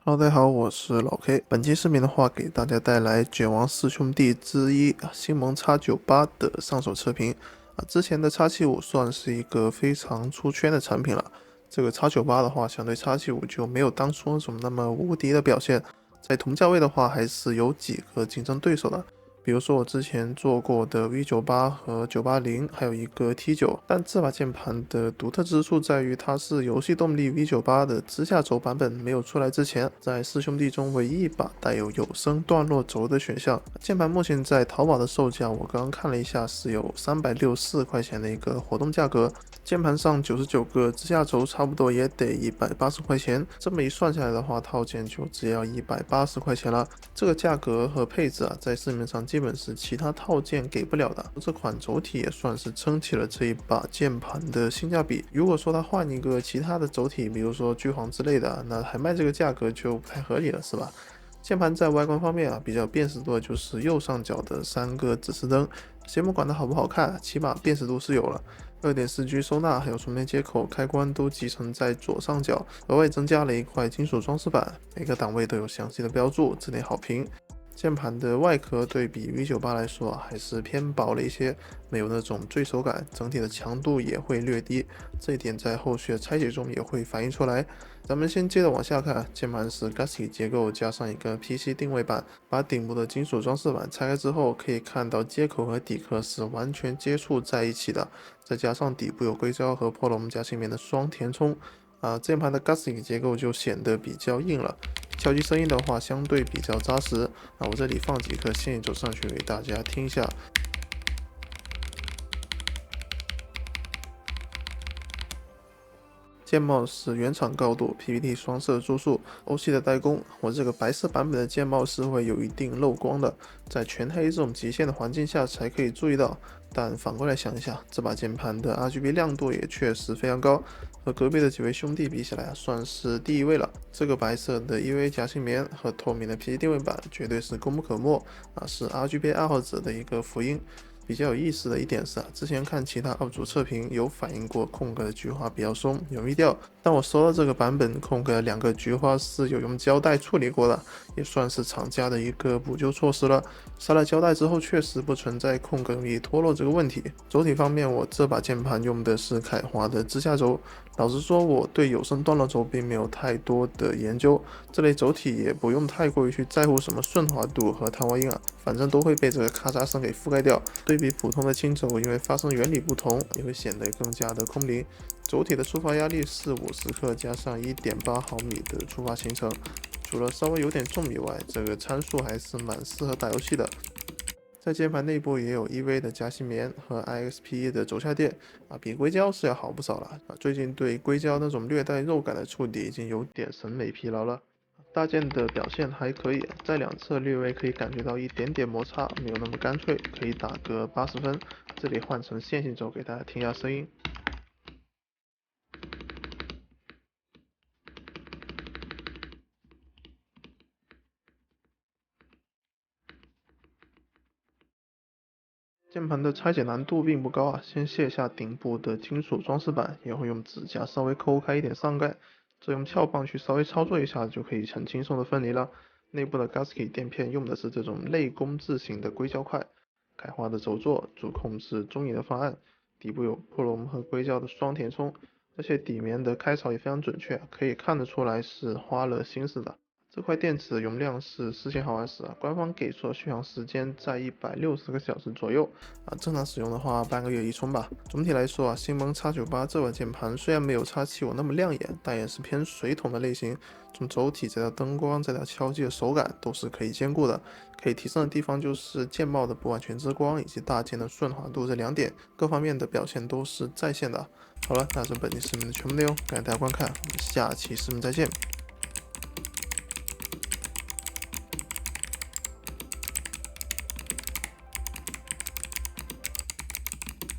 Hello，大家好，我是老 K。本期视频的话，给大家带来卷王四兄弟之一星盟 X98的上手测评。之前的 X75算是一个非常出圈的产品了。这个 X98的话，相对 X75就没有当初那种那么无敌的表现。在同价位的话，还是有几个竞争对手的。比如说我之前做过的 V98和980，还有一个 T9，但这把键盘的独特之处在于它是游戏动力 V98的支架轴版本没有出来之前，在四兄弟中唯一一把带有有声段落轴的选项。键盘目前在淘宝的售价，我刚刚看了一下，是有364块钱的一个活动价格。键盘上99个支架轴，差不多也得180块钱。这么一算下来的话，套件就只要180块钱了。这个价格和配置在市面上基本是其他套件给不了的。这款轴体也算是撑起了这一把键盘的性价比。如果说它换一个其他的轴体，比如说巨黄之类的，那还卖这个价格就不太合理了，是吧？键盘在外观方面比较辨识度的就是右上角的3个指示灯。先不管它好不好看，起码辨识度是有了。2.4G 收纳还有充电接口、开关都集成在左上角，额外增加了一块金属装饰板，每个档位都有详细的标注，值得好评。键盘的外壳对比 V98 来说还是偏薄了一些，没有那种坠手感，整体的强度也会略低，这一点在后续的拆解中也会反映出来。咱们先接着往下看，键盘是 GASKI 结构加上一个 PC 定位板，把顶部的金属装饰板拆开之后，可以看到接口和底壳是完全接触在一起的，再加上底部有硅胶和破龙夹心棉的双填充，键盘的 GASKI 结构就显得比较硬了。敲击声音的话，相对比较扎实。我这里放几颗线走上去给大家听一下。键帽是原厂高度 PPT 双色注塑，欧系的代工。我这个白色版本的键帽是会有一定漏光的，在全黑这种极限的环境下才可以注意到。但反过来想一下，这把键盘的 RGB 亮度也确实非常高，和隔壁的几位兄弟比起来算是第一位了。这个白色的 EVA 夹心棉和透明的 PC 定位板绝对是功不可没，是 RGB 爱好者的一个福音。比较有意思的一点是之前看其他 UP 主测评有反映过空格的菊花比较松，容易掉。但我收到这个版本空格2个菊花是有用胶带处理过的，也算是厂家的一个补救措施了。刷了胶带之后，确实不存在空格容易脱落这个问题。轴体方面，我这把键盘用的是凯华的支架轴。老实说，我对有声段落轴并没有太多的研究，这类轴体也不用太过于去在乎什么顺滑度和弹簧音反正都会被这个咔嚓声给覆盖掉。对比普通的轻轴，因为发声原理不同，也会显得更加的空灵。轴体的触发压力是50克加上1.8毫米的触发行程，除了稍微有点重以外，这个参数还是蛮适合打游戏的。在键盘内部也有 EVA 的夹心棉和 IXP 的轴下垫比硅胶是要好不少了最近对硅胶那种略带肉感的触底已经有点审美疲劳了。大件的表现还可以，在两侧略微可以感觉到一点点摩擦，没有那么干脆，可以打个80分。这里换成线性轴给大家听一下声音。键盘的拆解难度并不高先卸下顶部的金属装饰板，也会用指甲稍微抠开一点上盖，再用撬棒去稍微操作一下就可以很轻松的分离了。内部的 GASKI 垫片用的是这种类弓字形的硅胶块，凯华的轴座，主控是中影的方案，底部有破龙和硅胶的双填充，而且底面的开槽也非常准确，可以看得出来是花了心思的。这块电池的容量是4000毫安时官方给出的续航时间在160个小时左右正常使用的话半个月一充吧。总体来说星盟 X98 这款键盘虽然没有 X75那么亮眼，但也是偏水桶的类型，从轴体再到灯光再到敲击的手感都是可以兼顾的。可以提升的地方就是键帽的不完全遮光以及大键的顺滑度这2点，各方面的表现都是在线的。好了，那是本期视频的全部内容，感谢大家观看，我们下期视频再见。